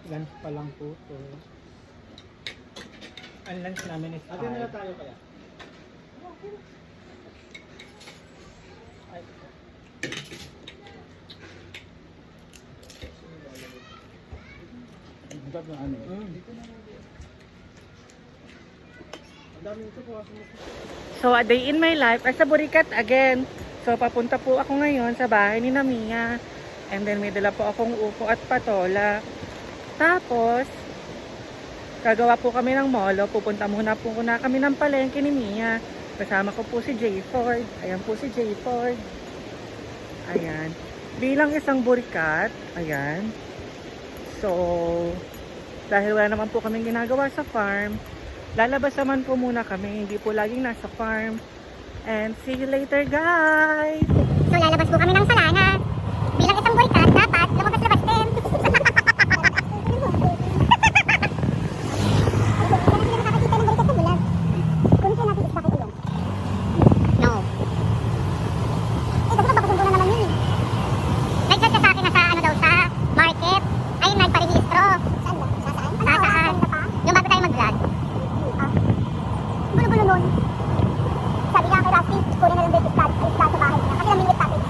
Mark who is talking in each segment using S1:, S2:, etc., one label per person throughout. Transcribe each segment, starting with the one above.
S1: Lunch pa lang po to. Ang lunch namin is 5.
S2: na tayo kaya?
S1: Ay.
S2: Ang dami ng ano. Ang dami nito po.
S3: So, a day in my life as a Burikat again. So, papunta po ako ngayon sa bahay ni Mia. And then, may dala po akong upo at patola. Tapos, gagawa po kami ng molo. Pupunta muna po kami ng palengke ni Mia. Kasama ko po si Jay Ford. Ayan po si Jay Ford. Ayan. Bilang isang Burikat, ayan. So, dahil wala naman po kaming ginagawa sa farm, lalabas naman po muna kami. Hindi po laging nasa farm. And see you later, guys!
S4: So lalabas po kami ng Salana. Bilang isang Burikat, dapat lumabas-labas din. No. Eh, kasi magpapasundo na naman yun eh. Nag-chat ka sa akin na sa ano daw, sa market. Ay, nagparehistro. Saan ba? Sa saan? Yung bago tayo mag-vlog. Gulo-gulo nun. Sabi nga kay Rusty, kunin na lang dito sa bahay niya. Kasi namingit natin.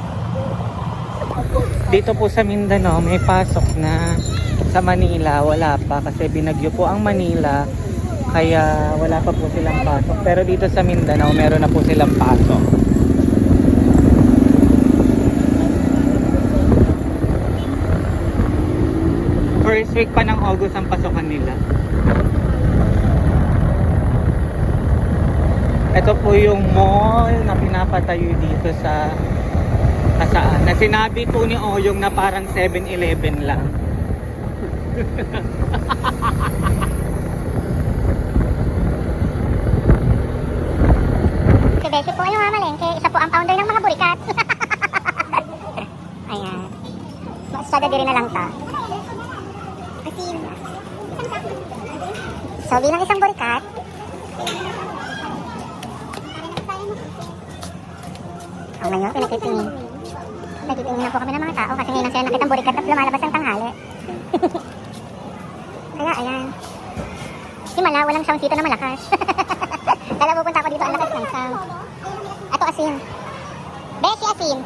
S3: Dito po sa Mindanao, may pasok na. Sa Manila, wala pa. Kasi binagyo po ang Manila. Kaya wala pa po silang pasok. Pero dito sa Mindanao, meron na po silang pasok. First week pa ng August ang pasokan nila. Ito po yung mall na pinapatayo dito sa Kasaan. Na sinabi po ni Oyong na parang 7-Eleven lang.
S4: Si Beshi po yung mamalengke. Isa po ang founder ng mga Burikat. Ayan. Sadadiri na lang ta. So bilang isang Burikat, ang ngayon, pinagtitingin. Nagtitingin na po kami ng mga tao kasi ngayon lang sila nakitang Burikat na lumalabas ng tanghali. Kaya ayan. Himala, walang sound dito na malakas. Kala pupunta ako dito, ang lakas ng sound. Ato asin. Beshi asin.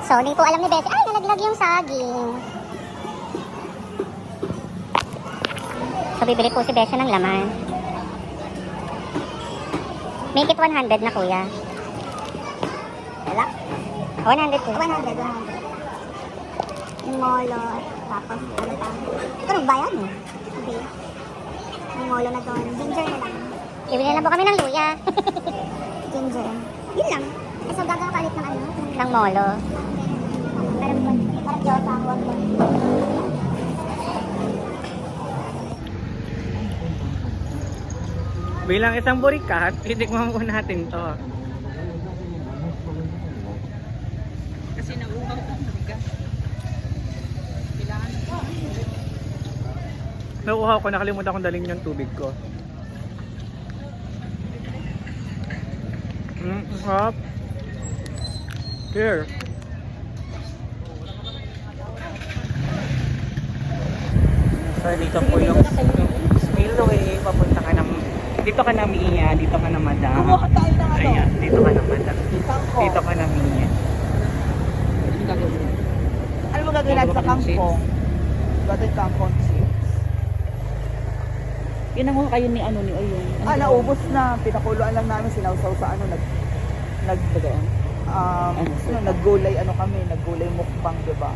S4: So, hindi po alam ni Beshi. Ay, nalaglag yung saging. So, bibili po si Beshi ng laman. Make it 100 na, kuya. Wala? 100 po. 100. Molo. Tapos, ano pa? Ito, nagbayad mo. Okay. Yung molo na doon. Ginger na lang. Ibili na lang po kami ng luya. Ginger. Yun lang. So, gagawa ka ulit ng ano? Ng molo. Parang Diyosa ako.
S3: Bilang isang Burikat, titikman po natin to. Kasi nauuhaw ko sa bigas. Nauuhaw ko, nakalimutan kong dalhin yung tubig ko. Sarap. Here. So dito po yung spillway, papunta ka ng dito ka na Mia, dito ka na Madam. Ayan, dito ka na Madam. Dito ka na Mia.
S5: Ano mo gagawin natin sa kangkong? Gagawin kangkong chips.
S6: Pinanguha kayo ni ano ni Oyong.
S5: Naubos na. Pinakuluan lang namin. Sinawsaw sa ano. Naggulay ano kami. Naggulay mukbang, diba?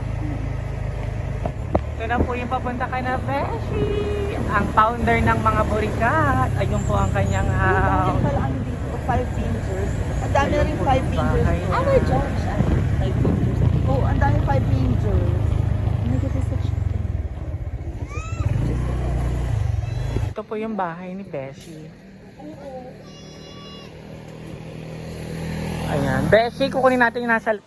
S3: Ito na po yung papunta ka na Beshi. Ang founder ng mga Burikat. Ayun po ang kanyang house.
S5: Pala ano dito, 5 fingers. Ang dami na rin 5 fingers.
S6: Ano George? 5 fingers.
S5: Oo, ang dami 5 fingers.
S3: Ito po yung bahay ni Beshi. Ayan. Beshi, kukunin natin yung nasa...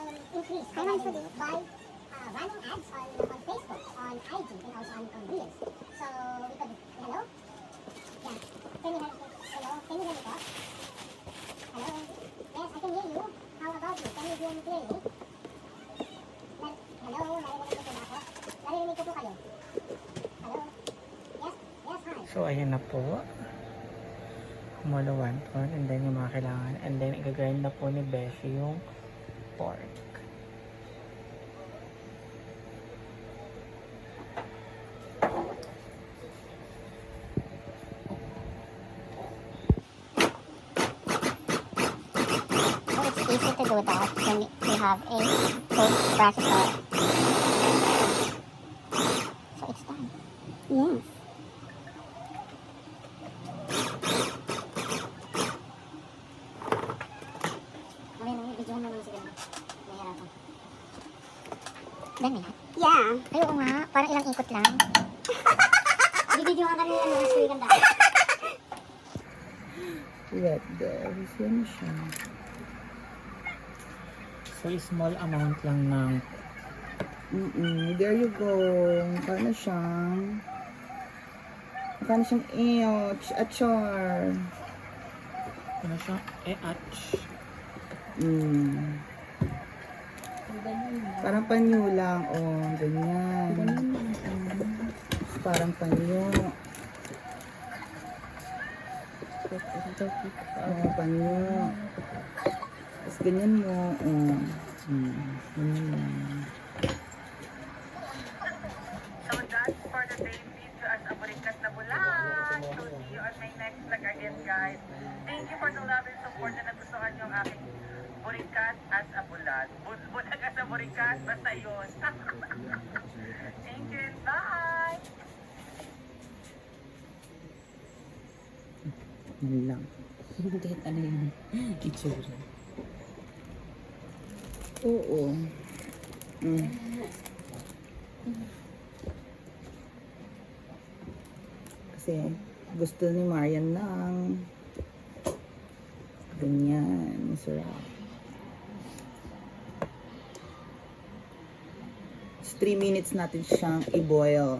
S4: increase financially by running ads on Facebook, on IG, and also on Reels. So we could, hello? Yeah. Can you hear me? Hello? Can you hear me po? Hello? Yes, I can hear you. How about you? Can you hear me clearly? Hello? Narinig ko po ba ako? Narinig ko po kayo. Hello? Yes? Yes, hi.
S3: So, ayan na po. Kumulawan po. And then, yung mga kailangan. And then, igagrind na po ni Beshi yung pork.
S4: So it's easy to do that when you have a food processor. So it's done. Yes. Videohan mo naman si Ganda. Nahihirapan. Dami na? Yeah. Ay, oo nga. Parang ilang ikot lang. Bibidyohan ka nila naman si Ganda.
S5: Let this. Yan siya.
S1: So, small amount lang ng
S5: There you go. Mukha na siyang achar.
S1: ano siya? Atch.
S5: Parang panyo lang. Oh, ganyan. Parang panyo. Oh, panyo. Tapos ganyan mo. Oh. Ganyan lang.
S3: So that's for today's video as a Burikat na Bulan. So see you on my next vlog again, guys. Thank you for the love and support na nagustuhan yung aking Burikat as a Bulan. Bulag as a Burikat, basta yun. Thank you and bye!
S5: Yan lang.
S6: Kahit ano yung itsura.
S5: Oo. Kasi gusto ni Marian ng ganyan. Masarap. 3 minutes natin siyang i-boil.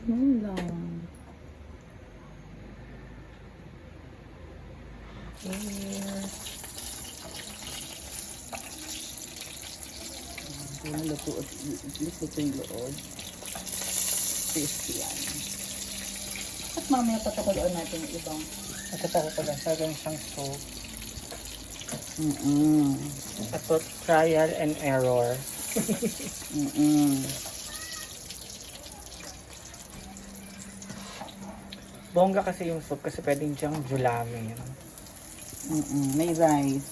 S5: Yan lang. Luto yung loob. Tasty yan. At mamaya patakuloan natin yung ibang.
S1: Natatawa ko lang sa siyang soup.
S3: Ito, trial and error. Bongga kasi yung soup kasi pwedeng diyang julamin.
S5: May rice.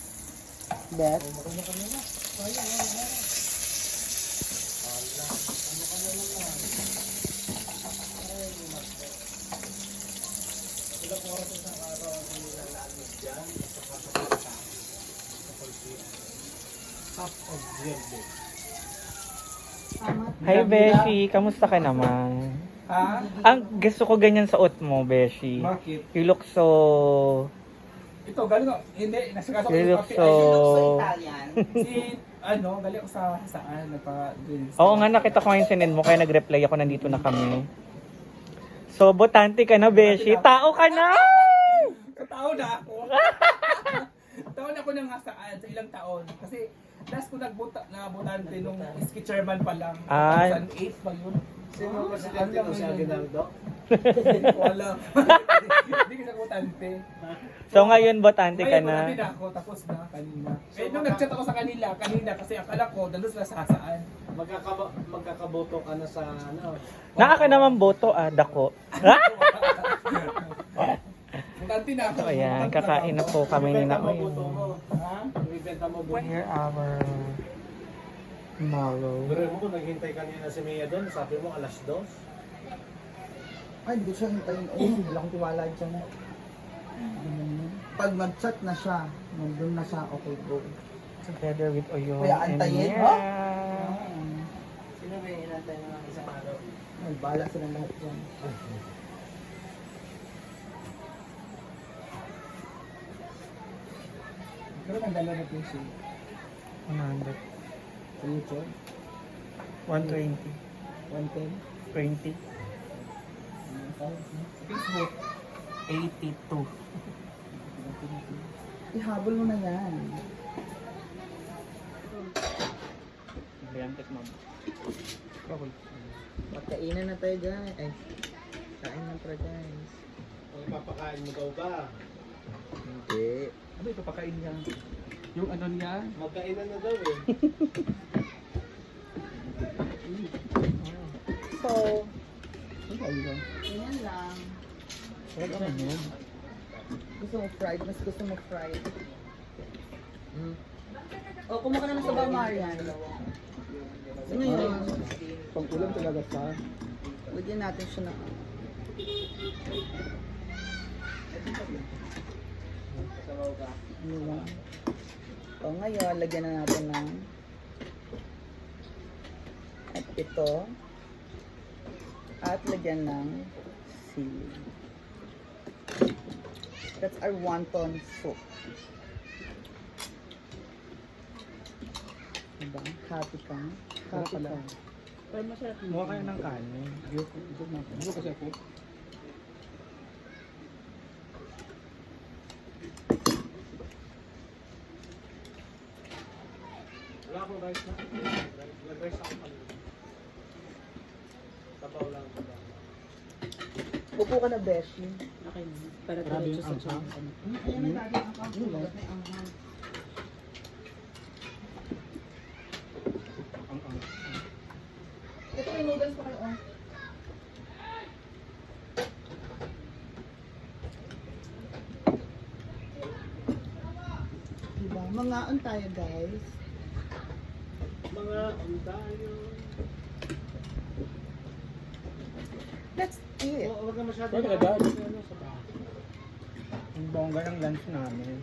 S5: Beth?
S3: Hi, Beshi. Kamusta ka naman?
S2: Ha?
S3: Ang gusto ko ganyan sa suot mo, Beshi.
S2: Bakit?
S3: You look so...
S2: Ito, galing ako. Hindi, nasa kaso ko
S3: You
S2: sa
S3: look
S2: kape.
S3: so...
S5: Italian.
S2: Galing ako sa saan?
S3: Oo nga, nakita ko ngayon sinend mo, kaya nag-reply ako, nandito na kami. So, botante ka na, Beshi. Tao ka na!
S2: Tao na ako. Taon ako nang saan, sa ilang taon. Kasi last ko nagbutante nung ski chairman pa lang.
S3: Ay.
S2: 2008 pa yun.
S1: Sino presidente ko si Aguinaldo?
S2: Wala. Hindi ka nagbutante.
S3: So, ngayon, botante ka
S2: Ngayon,
S3: na.
S2: butante na ako, tapos na kanina. Nung nag-chat ako sa kanila, kasi akala ko, nandun sila sa saan.
S1: Magkakaboto ka na sa ano?
S3: Naaka naman boto, dako.
S2: Butante na ako.
S3: So, ayan, kakain na po kami ni Naoy.
S1: Boto mo. Ha? Ibibenta mo boto.
S3: Here our marrow.
S1: Pero mo kung naghintay kanina si Mia doon, sabi mo alas 2.
S5: Ay, hindi ko siya hintayin. Ay, hindi lang tiwala dyan. Pag mag-chat na siya, nandun na siya, okay, go.
S3: Together with Oyo
S5: Kuya,
S3: and
S5: antayin,
S3: Mia.
S5: ha?
S1: Sino ba yung inantay ng isang araw?
S5: Ay, bala sila lahat dyan.
S2: Pero magdala na po siya.
S3: 100.
S2: Sa YouTube.
S3: 120.
S2: 110.
S3: 20.
S2: Sa Facebook.
S3: 82.
S5: Ihabol mo na yan.
S3: Briantek, ma'am. Okay.
S5: Magkainan na tayo guys. Ay, kain na para guys.
S1: Ang papakain mo daw ba?
S5: Hindi.
S3: Ano ito pakain niya? Yung ano niya?
S1: Magkainan na daw eh.
S5: So,
S6: Ganyan lang.
S3: Wala naman yun.
S5: gusto mo fried? Mas gusto mo fried.
S6: O, kumuha ka naman sa bar, Marian.
S5: Ano yun?
S2: Pangkulam talaga sa.
S5: Lagyan natin siya na. Ano lang? O ngayon, lagyan na natin ng at ito. At lagyan ng sili. That's our wonton soup. Diba? Happy ka? Happy ka.
S6: Pero masarap yun.
S3: Mukha kayo ng kanin.
S2: Ano kasi ako?
S1: Wala akong rice na. Nag-rice ako kanina. Sabaw lang.
S5: Upo ka na, Beshi.
S6: Okay na. Para diretso sa tiyan.
S5: Ayan na lagi ang kapulat na ang Ito may noodles pa kayo, oh. Diba? Mangaan tayo, guys.
S1: Mga tayo.
S5: Let's eat.
S1: Oo, wag na masyado.
S3: Wala ka dad. Ang bongga ng lunch namin.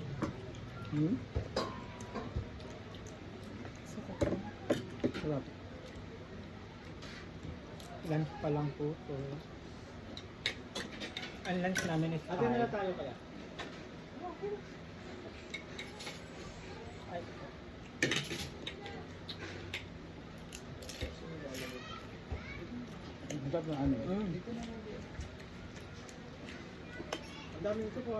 S5: Hmm?
S3: Sarap. Lunch pa lang po. So, ang lunch namin is
S1: Ate na tayo kaya.
S2: Ang sarap ng ano.
S1: Ang dami nito po.